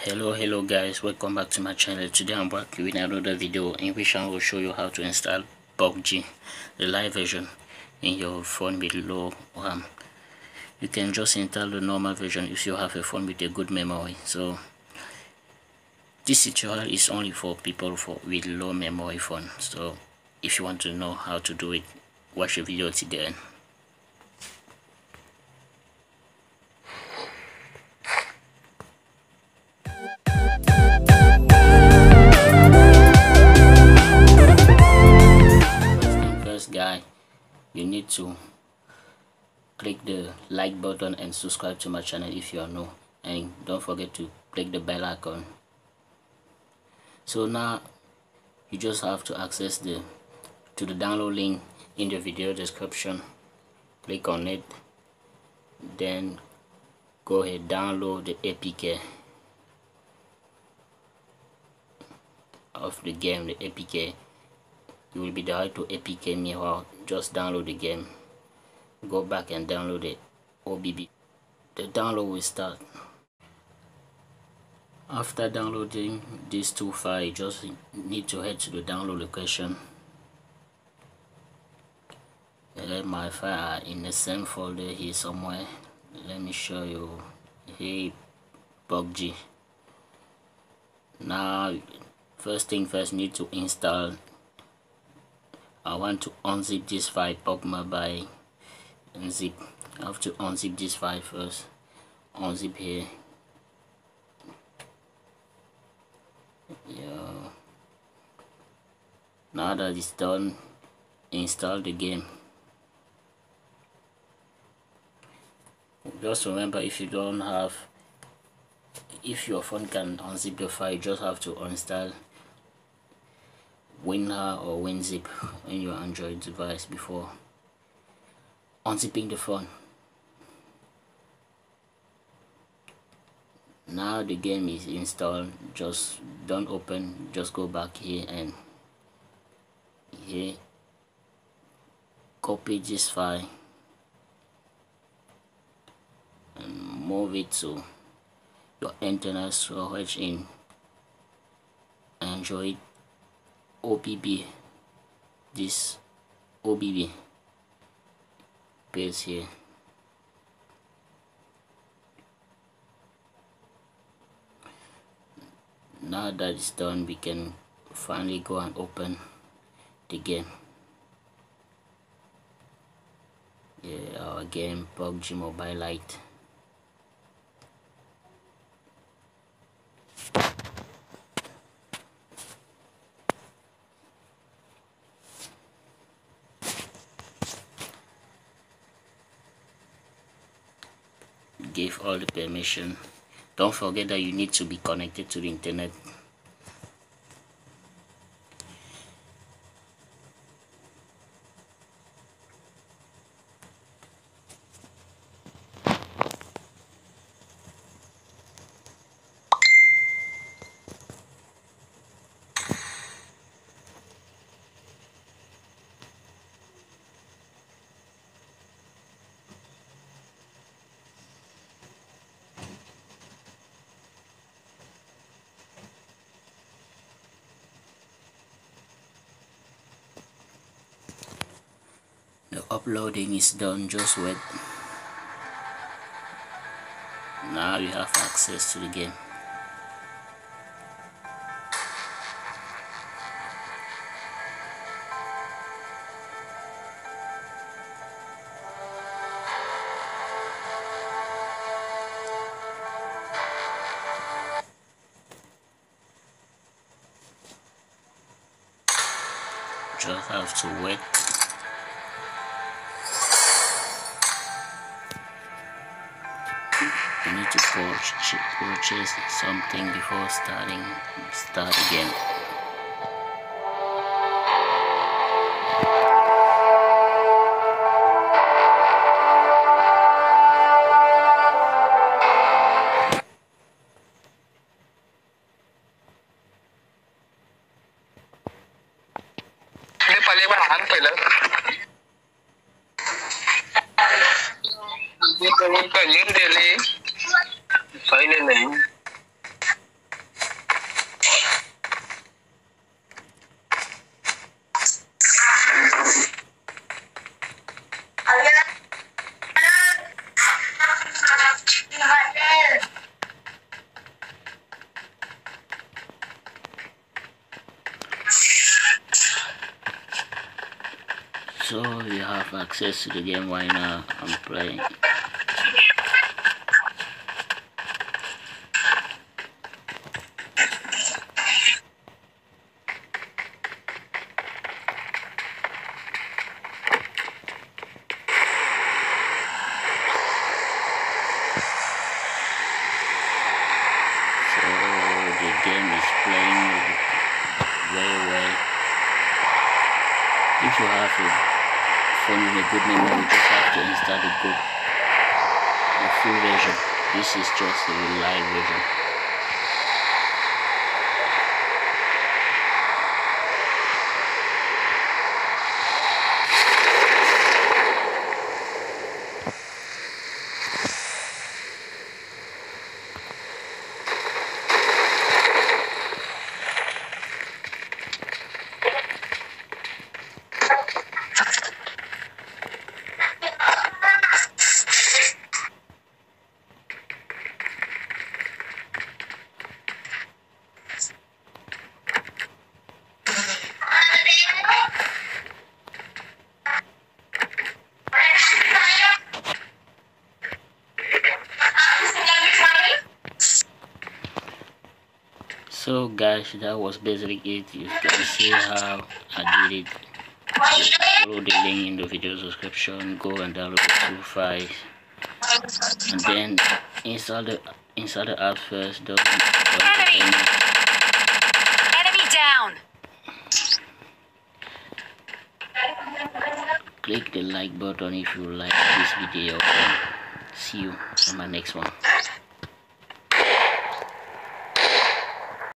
Hello guys, welcome back to my channel. Today I'm back with another video in which I will show you how to install PUBG, the live version, in your phone with low RAM. You can just install the normal version if you have a phone with a good memory. So this tutorial is only for people with low memory phone. So if you want to know how to do it, watch the video till the end. Guy, you need to click the like button and subscribe to my channel if you are new, and don't forget to click the bell icon. So now you just have to access the download link in the video description. Click on it, then go ahead, download the APK of the game. The APK, you will be direct to APK Mirror. Just download the game, go back and download the OBB. The download will start. After downloading these two files, you just need to head to the download location. My files are in the same folder here somewhere. Let me show you. Here, PUBG. Now first thing first, need to install. I want to unzip this file, PUBG Mobile unzip. I have to unzip this file first. Unzip here. Yeah. Now that it's done, install the game. Just remember, if your phone can unzip the file, you just have to install WinRAR or WinZip in your Android device before unzipping the phone. Now the game is installed. Just don't open, just go back here and here, copy this file and move it to your internal storage in Android OBB. This OBB paste here. Now that it's done, we can finally go and open the game. Yeah, our game, PUBG Mobile Lite. Give all the permission. Don't forget that you need to be connected to the internet. The uploading is done, just wait. Now you have access to the game. Just have to wait. You need to purchase something before start again. So you have access to the game right now. I'm playing. So the game is playing very well. If you have a phone with a good memory, you just have to install the full version. This is just the live version. So guys, that was basically it. You can see how I did it. Follow the link in the video description. Go and download the 2 files, and then install the app first. Enemy down. Click the like button if you like this video. See you in my next one.